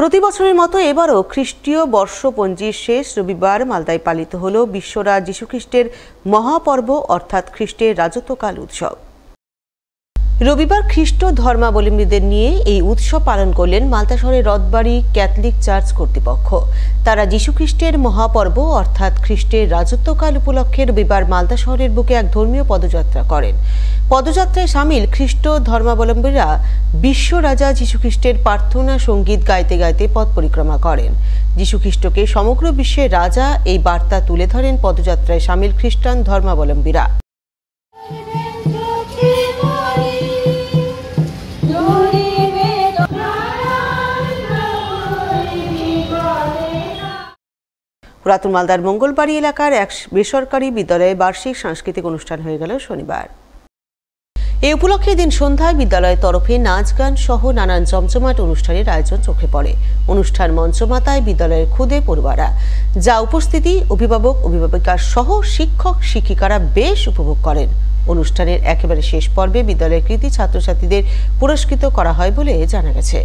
প্রতি বছরের মতো এবারও খ্রিস্টীয় বর্ষপঞ্জির শেষ রবিবার মালদায় পালিত হল বিশ্বরাজ যীশুখ্রিস্টের মহাপর্ব অর্থাৎ খ্রিস্টের রাজত্বকাল উৎসব। রবিবার খ্রিস্ট ধর্মাবলম্বীদের নিয়ে এই উৎসব পালন করলেন মালদা শহরের রথবাড়ি ক্যাথলিক চার্চ কর্তৃপক্ষ। তারা যীশুখ্রিস্টের মহাপর্ব অর্থাৎ খ্রিস্টের রাজত্বকাল উপলক্ষে রবিবার মালদা শহরের বুকে এক ধর্মীয় পদযাত্রা করেন। পদযাত্রায় সামিল খ্রিস্ট ধর্মাবলম্বীরা বিশ্ব রাজা যীশুখ্রিস্টের প্রার্থনা সঙ্গীত গাইতে গাইতে পথ পরিক্রমা করেন। যীশুখ্রিস্টকে সমগ্র বিশ্বের রাজা এই বার্তা তুলে ধরেন পদযাত্রায় সামিল খ্রিস্টান ধর্মাবলম্বীরা। পুরাতন মালদার মঙ্গলবাড়ি এলাকার এক বেসরকারি বিদ্যালয়ে বার্ষিক সাংস্কৃতিক অনুষ্ঠান হয়ে গেল শনিবার। এই উপলক্ষে দিন সন্ধ্যায় বিদ্যালয়ের তরফে নাচ গান সহ নানান জমজমাট অনুষ্ঠানের আয়োজন চোখে পড়ে। অনুষ্ঠান মঞ্চমাতায় বিদ্যালয়ের খুদে পড়ুয়ারা, যা উপস্থিতি অভিভাবক অভিভাবিকা সহ শিক্ষক শিক্ষিকারা বেশ উপভোগ করেন। অনুষ্ঠানের একেবারে শেষ পর্বে বিদ্যালয়ের কৃতী ছাত্রছাত্রীদের পুরস্কৃত করা হয় বলে জানা গেছে।